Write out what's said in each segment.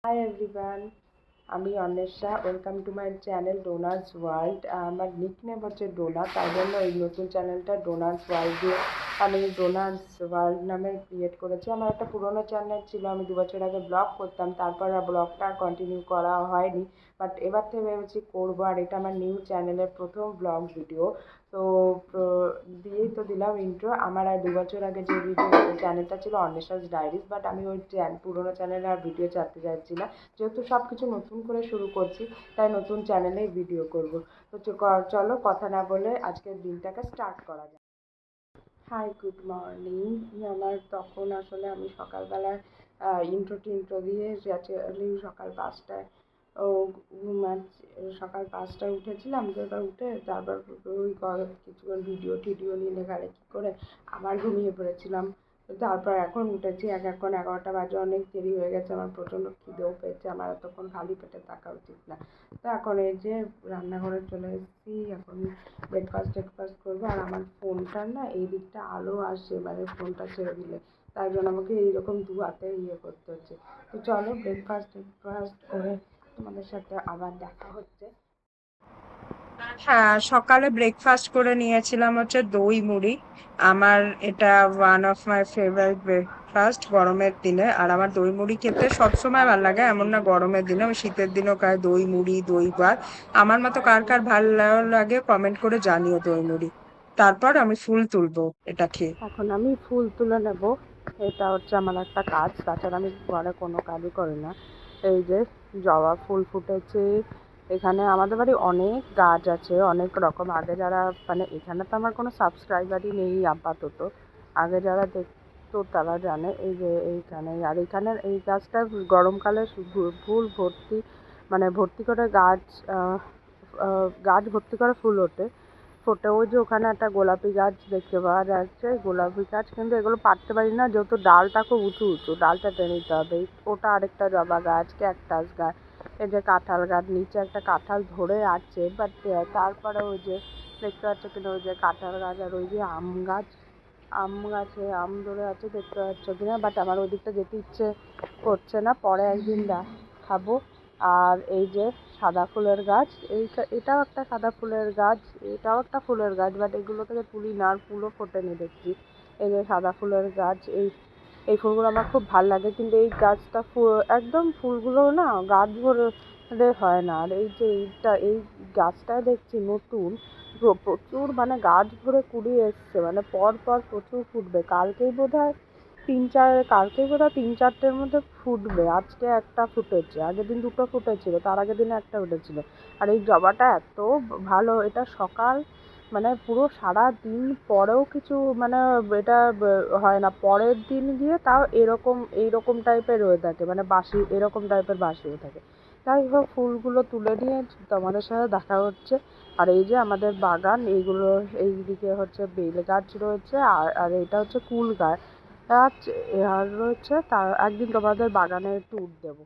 Hi everyone, আমি Anwesha. Welcome to my channel ডোনাস world. আমার nickname হচ্ছে ডোনা, তাই জন্য এই নতুন চ্যানেলটা ডোনাস ওয়ার্ল্ড দিয়ে আমি ডোনাস ওয়ার্ল্ড নামে ক্রিয়েট করেছি। আমার একটা পুরোনো চ্যানেল ছিল, আমি 2 বছর আগে ব্লগ করতাম, তারপর আর ব্লগটা কন্টিনিউ করা হয়নি। বাট এবার থেকে ভেবেছি করবো, আর এটা আমার নিউ চ্যানেলের প্রথম ব্লগ ভিডিও। তো দিয়েই তো দিলাম ইন্ট্রো। আমার আর 2 বছর আগে যে ভিডিও চ্যানেলটা ছিল অন্বেষাস ডায়েরিজ, বাট আমি ওই পুরোনো চ্যানেলে আর ভিডিও ছাড়তে চাইছি না। যেহেতু সব কিছু নতুন করে শুরু করছি, তাই নতুন চ্যানেলেই ভিডিও করব। তো চলো কথা না বলে আজকের দিনটাকে স্টার্ট করা যাক। Hi, good morning. তখন আসলে আমি সকালবেলায় ইন্ট্রো দিয়ে অ্যাকচুয়ালি সকাল 5টায় ও ঘুমাচ্ছি। সকাল 5টায় উঠেছিলাম, তো এবার উঠে তারপর ওই কিছুক্ষণ ভিডিও টিডিও নিয়ে লেখালেখি করে আবার ঘুমিয়ে পড়েছিলাম। তারপর এখন উঠেছি, এখন 11টা বাজে, অনেক দেরি হয়ে গেছে। আমার প্রচণ্ড খিদেও পেয়েছে, আমার এতক্ষণ খালি পেটে থাকা উচিত না। তো এখন এই যে রান্নাঘরে চলে এসেছি, এখন ব্রেকফাস্ট করবো। আর আমার ফোনটার না এই দিকটা আলো আসে, মানে ফোনটা ছেড়ে দিলে, তাই জন্য আমাকে এইরকম দু হাতে করতে হচ্ছে। তো চলো ব্রেকফাস্ট করে তোমাদের সাথে আবার দেখা হচ্ছে। হ্যাঁ, সকালে ব্রেকফাস্ট করে নিয়েছিলাম হচ্ছে দই মুড়ি। আমার এটা one of my favourite breakfast গরমের দিনে। আর আমার দই মুড়ি খেতে সবসময় ভালো লাগে, এমন না গরমের দিনে, আমি শীতের দিনেও খাই দই মুড়ি, দই ভাত। আমার মতো কার কার ভালো লাগে কমেন্ট করে জানিও দই মুড়ি। তারপর আমি ফুল তুলবো এটা খেয়ে। এখন আমি ফুল তুলে নেব, এটা হচ্ছে আমার একটা কাজ। তাছাড়া আমি ঘরে কোনো কাজই করি না। এই যে জবা ফুল ফুটেছে। এখানে আমাদের বাড়ি অনেক গাছ আছে, অনেক রকম। আগে যারা, মানে এখানে তো আমার কোনো সাবস্ক্রাইবারই নেই আপাতত, আগে যারা দেখতো তারা জানে। এই যে এইখানে, আর এখানের এই গাছটা গরমকালে ফুল ভর্তি, মানে ভর্তি করে গাছ ভর্তি করে ফুল ফোটে। ওই যে ওখানে একটা গোলাপি গাছ দেখতে পাওয়া যাচ্ছে, গোলাপি গাছ, কিন্তু এগুলো পারতে পারি না, যেহেতু ডালটা খুব উঁচু উঁচু, ডালটা টেনে নিতে হবে। ওটা আরেকটা জবা গাছ, ক্যাকটাস গাছ। এই যে কাঁঠাল গাছ, নিচে একটা কাঁঠাল ধরে আছে, বাট তারপরে ওই যে দেখতে পাচ্ছ কিনা, ওই যে কাঁঠাল গাছ, আর ওই যে আম গাছে আম ধরে আছে, দেখতে পাচ্ছ কিনা। বাট আমার ওই দিকটা যেতে ইচ্ছে করছে না, পরে একদিন খাবো। আর এই যে সাদা ফুলের গাছ, এটাও একটা সাদা ফুলের গাছ, এটাও একটা ফুলের গাছ, বাট এগুলো থেকে তুলি না, আর ফুলও ফোটেনি দেখছি। এই যে সাদা ফুলের গাছ, এই ফুলগুলো আমার খুব ভালো লাগে, কিন্তু এই গাছটা একদম ফুলগুলো না গাছ ভরে হয় না। আর এই যে এই গাছটায় দেখছি নতুন প্রচুর, মানে গাছ ভরে কুড়ি এসছে, মানে পর পর প্রচুর ফুটবে। কালকেই বোধহয় 3-4টের মধ্যে ফুটবে। আজকে একটা ফুটেছে, আগের দিন 2টো ফুটেছিল, তার আগের দিনে একটা উঠেছিল। আর এই জবাটা এত ভালো, এটা সকাল, মানে পুরো সারা দিন পরেও কিছু, মানে এটা হয় না। পরের দিন গিয়ে তাও এইরকম টাইপের হয়ে থাকে, মানে বাসি, এরকম টাইপের বাসি হয়ে থাকে। যাই হোক, ফুলগুলো তুলে নিয়ে তোমাদের সাথে দেখা হচ্ছে। আর এই যে আমাদের বাগান, এইদিকে হচ্ছে বেল গাছ রয়েছে, আর এটা হচ্ছে কুল গাছ আর রয়েছে। তার একদিন তোমাদের বাগানে ট্যুর দেবো।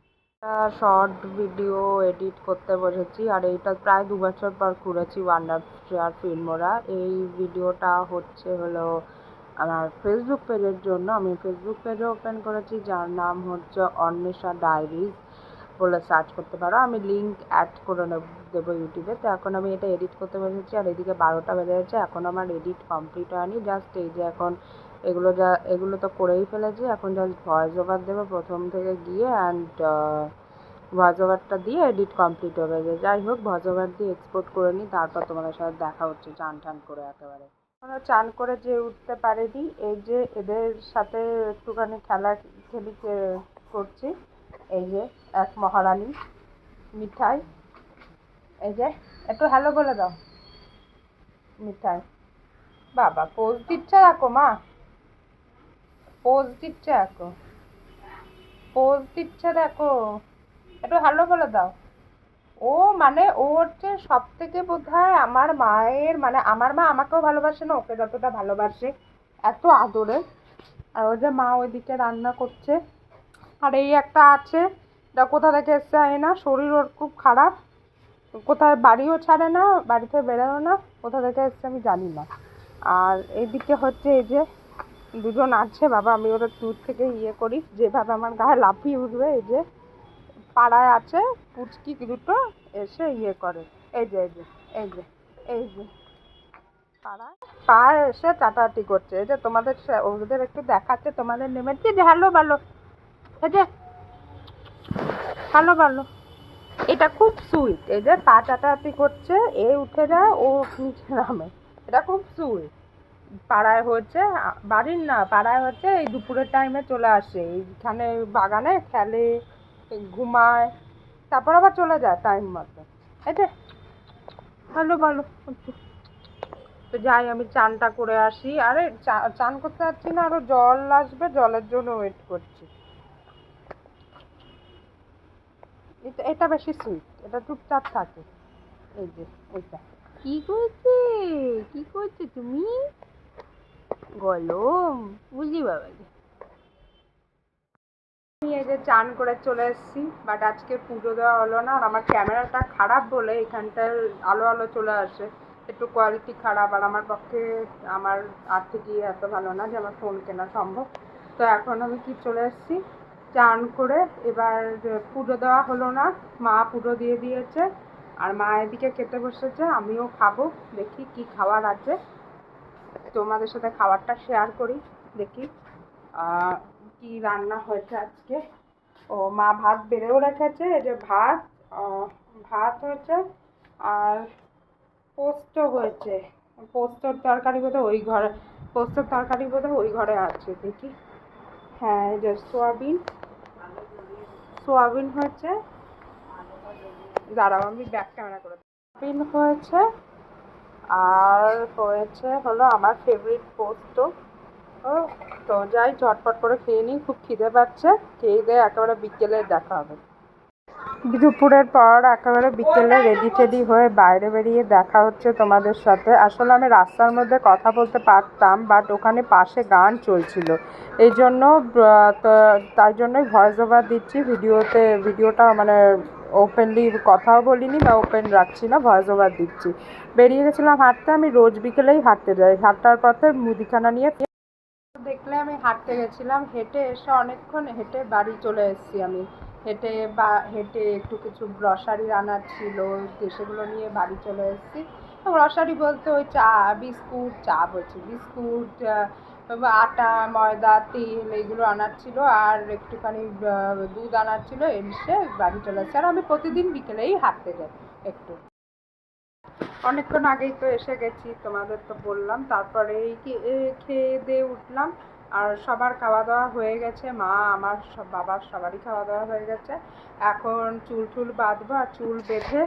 শর্ট ভিডিও এডিট করতে বসেছি, আর এইটা প্রায় 2 বছর পর করেছি ওয়ান্ডার শেয়ার ফিল্মোরা। এই ভিডিওটা হলো আমার ফেসবুক পেজের জন্য। আমি ফেসবুক পেজও ওপেন করেছি, যার নাম হচ্ছে অন্বেষা ডায়েরিজ বলে সার্চ করতে পারো। আমি লিঙ্ক অ্যাড করে দেবো ইউটিউবে। তো এখন আমি এটা এডিট করতে বসেছি, আর এদিকে 12টা বেজে যাচ্ছে, এখন আমার এডিট কমপ্লিট হয়নি। জাস্ট এই যে এখন এগুলো তো করেই ফেলেছি, এখন জাস্ট ভয়েস ওভার দেবো প্রথম থেকে গিয়ে, অ্যান্ড ভয়েস ওভারটা দিয়ে এডিট কমপ্লিট হবে। যাই হোক, ভয়েস ওভার দিয়ে এক্সপোর্ট করে নিই, তারপর তোমাদের সাথে দেখা হচ্ছে চান টান করে একেবারে। আমরা চান করে যে উঠতে পারিনি, এই যে এদের সাথে একটুখানি খেলি করছি। এই যে এক মহারানী মিঠাই, এই যে একটু হ্যালো বলে দাও মিঠাই। বাবা পোজ দিচ্ছে, রাখো মা, পোজ দিচ্ছে, দেখো, একটু হ্যালো বলে দাও। ও মানে ও হচ্ছে সব থেকে বোধহয় আমার মায়ের, মানে আমার মা আমাকেও ভালোবাসে না ওকে যতটা ভালোবাসে, এত আদরে। আর ওই যে মা ওইদিকে রান্না করছে। আর এই একটা আছে, যা কোথা থেকে এসছে জানি না, শরীর ওর খুব খারাপ, কোথায় বাড়িও ছাড়ে না, বাড়ি থেকে বেরোনো না, কোথা থেকে এসছে আমি জানি না। আর এইদিকে হচ্ছে এই যে দুজন আছে, বাবা আমি ওদের দূর থেকে করি, যেভাবে আমার গায়ে লাফিয়ে উঠবে। এই যে পাড়ায় আছে পুচকি দুটো, এসে ইয়ে করে, এই যে এই যে এই যে এই যে পাড়ায় এসে চাটাচাটি করছে। এই যে তোমাদের ওদের একটু দেখাচ্ছে, তোমাদের নেমেছে যে হ্যালো ভালো, এই যে হ্যালো ভালো। এটা খুব সুইট, এই যে পা চাটাচাটি করছে, এ উঠে যায়, ও নিচে নামে, এটা খুব সুইট। পাড়ায় হচ্ছে, বাড়ির না, পাড়ায় হচ্ছে এই দুপুরের টাইমে চলে আসে, এইখানে বাগানে খেলে, ঘুমায়, তারপর আবার চলে যায় টাইম মতো। এই যে ভালো ভালো। তো যাই, আমি চানটা করে আসি। আরে চান করতে যাচ্ছি না, আরো জল আসবে, জলের জন্য ওয়েট করছি। এটা বেশি সুইট, এটা চুপচাপ থাকে। এই যে এটা কি করছে, কি করছে তুমি? গলম বুঝলি বাবা। আমি এই যে চান করে চলে এসেছি, বাট আজকে পুজো দেওয়া হলো না। আর আমার ক্যামেরাটা খারাপ বলে এখানটার আলো আলো চলে আসে, একটু কোয়ালিটি খারাপ। আর আমার পক্ষে আমার আর্থিক এত ভালো না যে আমার ফোন কেনা সম্ভব। তো এখন আমি কি চলে এসেছি চান করে। এবার পুজো দেওয়া হলো না, মা পুজো দিয়ে দিয়েছে, আর মা এদিকে খেতে বসেছে, আমিও খাবো। দেখি কি খাবার আছে, তোমাদের সাথে খাবারটা শেয়ার করি। দেখি কি রান্না হয়েছে আজকে। ও মা ভাত বেড়েও রেখেছে, এই যে ভাত, ভাত হয়েছে, আর পোস্ত হয়েছে। পোস্তর তরকারি বোধহয় ওই ঘরে, পোস্তর তরকারি বোধহয় ওই ঘরে আছে, দেখি। হ্যাঁ, এই যে সোয়াবিন, সোয়াবিন হয়েছে। দাঁড়াও আমি ব্যাক ক্যামেরা করে, সোয়াবিন হয়েছে, আর হয়েছে হলো আমার ফেভারিট পোস্ত। ও, তো যাই ঝটপট করে খেয়ে নিই, খুব খিদে পাচ্ছে। খেয়ে দিয়ে একেবারে বিকেলে দেখা হবে। দুপুরের পর একেবারে বিকেলে রেডি টেডি হয়ে বাইরে বেরিয়ে দেখা হচ্ছে তোমাদের সাথে। আসলে আমি রাস্তার মধ্যে কথা বলতে পারতাম, বাট ওখানে পাশে গান চলছিল, এই জন্য তাই জন্যই ভয়েস ওভার দিচ্ছি ভিডিওতে। ভিডিওটা মানে ওপেনলি কথাও বলিনি বা ওপেন রাখছি না, ভয়েস ওভার দিচ্ছি। বেরিয়ে গেছিলাম হাঁটতে, আমি রোজ বিকেলেই হাঁটতে যাই, হাঁটার পথে মুদিখানা নিয়ে দেখলে আমি হাঁটতে গেছিলাম, হেঁটে এসে অনেকক্ষণ হেঁটে বাড়ি চলে এসেছি আমি। হেঁটে একটু কিছু গ্রসারি আনার ছিল, সেগুলো নিয়ে বাড়ি চলে এসেছি। গ্রসারি বলতে ওই চা বিস্কুট, চা বলছি বিস্কুট, আটা ময়দা তেল এইগুলো আনার ছিল, আর একটুখানি দুধ আনার ছিল, এসে বাড়ি চলে এসেছি। আর আমি প্রতিদিন বিকেলেই হাঁটতে যাই একটু। অনেকক্ষণ আগেই তো এসে গেছি, তোমাদের তো বললাম। তারপরে এই খেয়ে দিয়ে উঠলাম, আর সবার খাওয়া দাওয়া হয়ে গেছে, মা আমার বাবার সবারই খাওয়া দাওয়া হয়ে গেছে। এখন চুল টুল বাঁধবো, আর চুল বেঁধে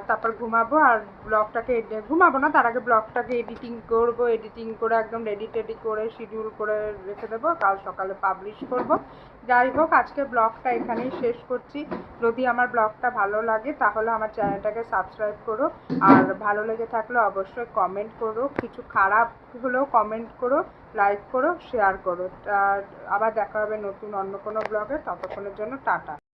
তারপর ঘুমাবো। আর ব্লগটাকে ঘুমাবো না, তার আগে ব্লগটাকে এডিটিং করব, এডিটিং করে একদম রেডি টেডি করে শিডিউল করে রেখে দেবো, কাল সকালে পাবলিশ করব। যাই হোক, আজকে ব্লগটা এখানেই শেষ করছি। যদি আমার ব্লগটা ভালো লাগে তাহলে আমার চ্যানেলটাকে সাবস্ক্রাইব করো, আর ভালো লেগে থাকলে অবশ্যই কমেন্ট করো, কিছু খারাপ হলেও কমেন্ট করো, লাইক করো, শেয়ার করো। আবার দেখা হবে নতুন অন্য কোনো ব্লগে, ততক্ষণের জন্য টাটা।